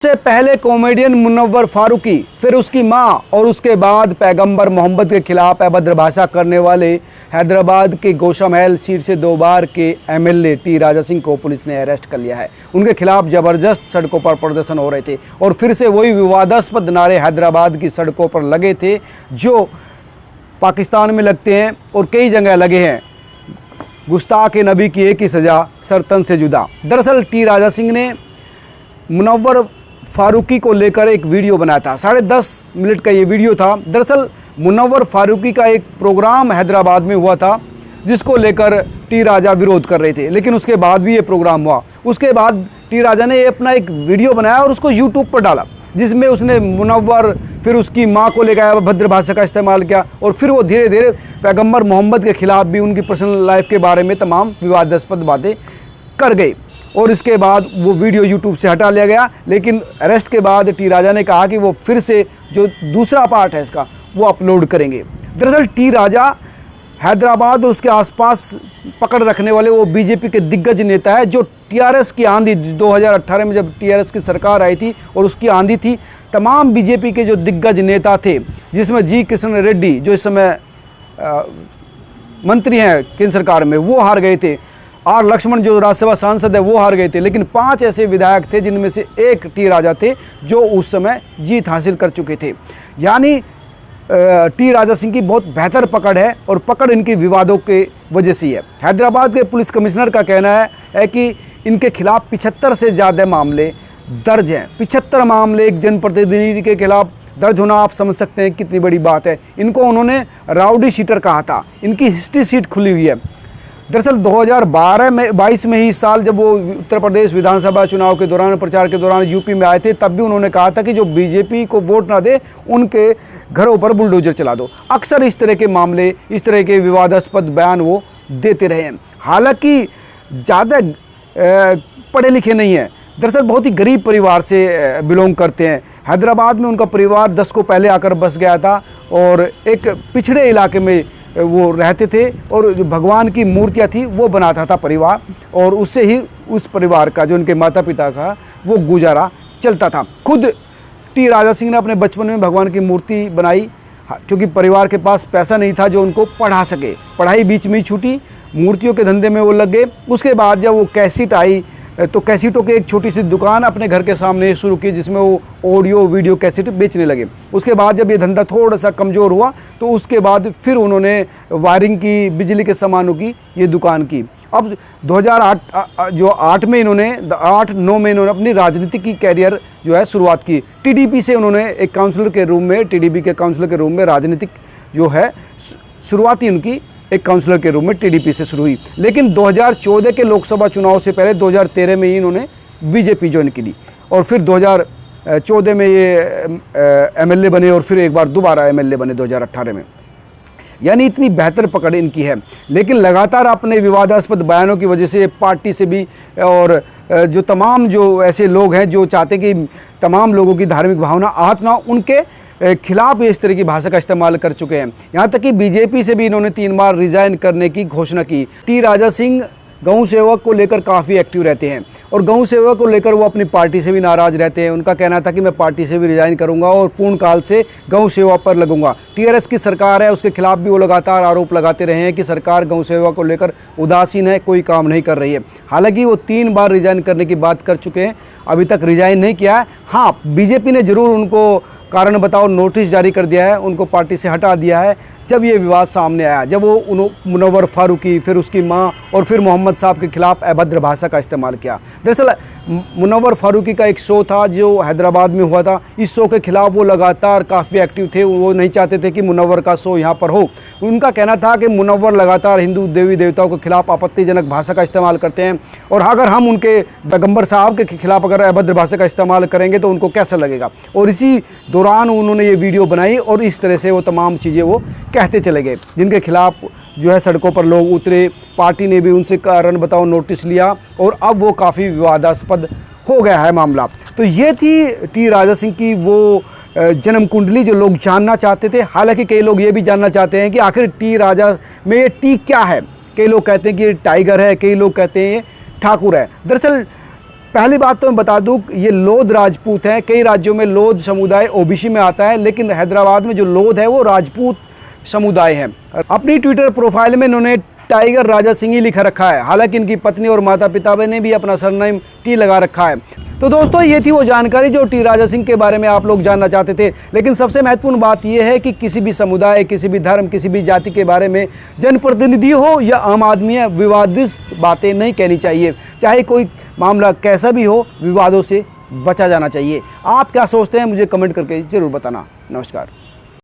से पहले कॉमेडियन मुनव्वर फारूकी, फिर उसकी मां और उसके बाद पैगंबर मोहम्मद के खिलाफ अभद्र भाषा करने वाले हैदराबाद के गोशामहल सीट से 2 बार के एमएलए टी राजा सिंह को पुलिस ने अरेस्ट कर लिया है। उनके खिलाफ ज़बरदस्त सड़कों पर प्रदर्शन हो रहे थे और फिर से वही विवादास्पद नारे हैदराबाद की सड़कों पर लगे थे जो पाकिस्तान में लगते हैं और कई जगह लगे हैं। गुस्ताख नबी की एक ही सज़ा, सरतन से जुदा। दरअसल टी राजा सिंह ने मुनव्वर फारूकी को लेकर एक वीडियो बनाया था। 10.5 मिनट का ये वीडियो था। दरअसल मुनव्वर फारूकी का एक प्रोग्राम हैदराबाद में हुआ था जिसको लेकर टी राजा विरोध कर रहे थे, लेकिन उसके बाद भी ये प्रोग्राम हुआ। उसके बाद टी राजा ने अपना एक वीडियो बनाया और उसको यूट्यूब पर डाला जिसमें उसने मुनव्वर फिर उसकी माँ को लेकर अभद्र भाषा का इस्तेमाल किया और फिर वो धीरे धीरे पैगंबर मोहम्मद के ख़िलाफ़ भी उनकी पर्सनल लाइफ के बारे में तमाम विवादास्पद बातें कर गई और इसके बाद वो वीडियो यूट्यूब से हटा लिया गया। लेकिन अरेस्ट के बाद टी राजा ने कहा कि वो फिर से जो दूसरा पार्ट है इसका वो अपलोड करेंगे। दरअसल टी राजा हैदराबाद और उसके आसपास पकड़ रखने वाले वो बीजेपी के दिग्गज नेता है जो टीआरएस की आंधी 2018 में जब टीआरएस की सरकार आई थी और उसकी आंधी थी, तमाम बीजेपी के जो दिग्गज नेता थे जिसमें जी किशन रेड्डी जो इस समय मंत्री हैं केंद्र सरकार में वो हार गए थे, आर लक्ष्मण जो राज्यसभा सांसद है वो हार गए थे, लेकिन 5 ऐसे विधायक थे जिनमें से एक टी राजा थे जो उस समय जीत हासिल कर चुके थे। यानी टी राजा सिंह की बहुत बेहतर पकड़ है और पकड़ इनकी विवादों के वजह से ही है। हैदराबाद के पुलिस कमिश्नर का कहना है कि इनके खिलाफ 75 से ज़्यादा मामले दर्ज हैं। 75 मामले एक जनप्रतिनिधि के खिलाफ दर्ज होना आप समझ सकते हैं कितनी बड़ी बात है। इनको उन्होंने राउडी शीटर कहा था। इनकी हिस्ट्री शीट खुली हुई है। दरअसल 2022 में ही इस साल जब वो उत्तर प्रदेश विधानसभा चुनाव के दौरान प्रचार के दौरान यूपी में आए थे तब भी उन्होंने कहा था कि जो बीजेपी को वोट ना दे उनके घरों पर बुलडोजर चला दो। अक्सर इस तरह के मामले, इस तरह के विवादास्पद बयान वो देते रहे हैं। हालांकि ज़्यादा पढ़े लिखे नहीं हैं, दरअसल बहुत ही गरीब परिवार से बिलोंग करते हैं। हैदराबाद में उनका परिवार 10 को पहले आकर बस गया था और एक पिछड़े इलाके में वो रहते थे और जो भगवान की मूर्तियाँ थी वो बनाता था परिवार और उससे ही उस परिवार का जो उनके माता पिता का वो गुजारा चलता था। खुद टी राजा सिंह ने अपने बचपन में भगवान की मूर्ति बनाई क्योंकि परिवार के पास पैसा नहीं था जो उनको पढ़ा सके। पढ़ाई बीच में ही छूटी, मूर्तियों के धंधे में वो लग गए। उसके बाद जब वो कैसेट आई तो कैसेटों की एक छोटी सी दुकान अपने घर के सामने शुरू की जिसमें वो ऑडियो वीडियो कैसेट बेचने लगे। उसके बाद जब ये धंधा थोड़ा सा कमज़ोर हुआ तो उसके बाद फिर उन्होंने वायरिंग की, बिजली के सामानों की ये दुकान की। अब 2008 में इन्होंने 8-9 में इन्होंने अपनी राजनीतिक की कैरियर जो है शुरुआत की। टीडीपी से उन्होंने एक काउंसलर के रूम में, टीडीपी के काउंसलर के रूम में राजनीतिक जो है शुरुआती उनकी एक काउंसलर के रूप में टीडीपी से शुरू हुई। लेकिन 2014 के लोकसभा चुनाव से पहले 2013 में ही इन्होंने बीजेपी ज्वाइन की और फिर 2014 में ये एमएलए बने और फिर एक बार दोबारा एमएलए बने 2018 में। यानी इतनी बेहतर पकड़ इनकी है। लेकिन लगातार अपने विवादास्पद बयानों की वजह से पार्टी से भी और जो तमाम जो ऐसे लोग हैं जो चाहते कि तमाम लोगों की धार्मिक भावना आहत ना, उनके खिलाफ इस तरह की भाषा का इस्तेमाल कर चुके हैं। यहाँ तक कि बीजेपी से भी इन्होंने 3 बार रिजाइन करने की घोषणा की। टी राजा सिंह गौ सेवक को लेकर काफ़ी एक्टिव रहते हैं और गौ सेवक को लेकर वो अपनी पार्टी से भी नाराज़ रहते हैं। उनका कहना था कि मैं पार्टी से भी रिजाइन करूंगा और पूर्ण काल से गौ सेवा पर लगूंगा। टीआरएस की सरकार है, उसके खिलाफ भी वो लगातार आरोप लगाते रहे हैं कि सरकार गौ सेवा को लेकर उदासीन है, कोई काम नहीं कर रही है। हालांकि वो 3 बार रिजाइन करने की बात कर चुके हैं, अभी तक रिजाइन नहीं किया है। हाँ, बीजेपी ने ज़रूर उनको कारण बताओ नोटिस जारी कर दिया है, उनको पार्टी से हटा दिया है जब ये विवाद सामने आया, जब वो मुनव्वर फारूकी, फिर उसकी मां और फिर मोहम्मद साहब के खिलाफ अभद्र भाषा का इस्तेमाल किया। दरअसल मुनव्वर फारूकी का एक शो था जो हैदराबाद में हुआ था। इस शो के खिलाफ वो लगातार काफ़ी एक्टिव थे। वो नहीं चाहते थे कि मुनव्वर का शो यहाँ पर हो। उनका कहना था कि मुनव्वर लगातार हिंदू देवी देवताओं के खिलाफ आपत्तिजनक भाषा का इस्तेमाल करते हैं और अगर हम उनके पैगंबर साहब के खिलाफ अगर अभद्र भाषा का इस्तेमाल करेंगे तो उनको कैसा लगेगा। और इसी दौरान उन्होंने ये वीडियो बनाई और इस तरह से वो तमाम चीज़ें वो कहते चले गए जिनके खिलाफ जो है सड़कों पर लोग उतरे। पार्टी ने भी उनसे कारण बताओ नोटिस लिया और अब वो काफ़ी विवादास्पद हो गया है मामला। तो ये थी टी राजा सिंह की वो जन्म कुंडली जो लोग जानना चाहते थे। हालांकि कई लोग ये भी जानना चाहते हैं कि आखिर टी राजा में ये टी क्या है। कई लोग कहते हैं कि ये टाइगर है, कई लोग कहते हैं ये ठाकुर है। दरअसल पहली बात तो मैं बता दूं, ये लोध राजपूत हैं। कई राज्यों में लोध समुदाय ओबीसी में आता है, लेकिन हैदराबाद में जो लोध है वो राजपूत समुदाय है। अपनी ट्विटर प्रोफाइल में इन्होंने टाइगर राजा सिंह ही लिखा रखा है, हालांकि इनकी पत्नी और माता पिता ने भी अपना सरनेम टी लगा रखा है। तो दोस्तों, ये थी वो जानकारी जो टी राजा सिंह के बारे में आप लोग जानना चाहते थे। लेकिन सबसे महत्वपूर्ण बात यह है कि किसी भी समुदाय, किसी भी धर्म, किसी भी जाति के बारे में जनप्रतिनिधि हो या आम आदमी है, विवादित बातें नहीं कहनी चाहिए। चाहे कोई मामला कैसा भी हो, विवादों से बचा जाना चाहिए। आप क्या सोचते हैं मुझे कमेंट करके ज़रूर बताना। नमस्कार।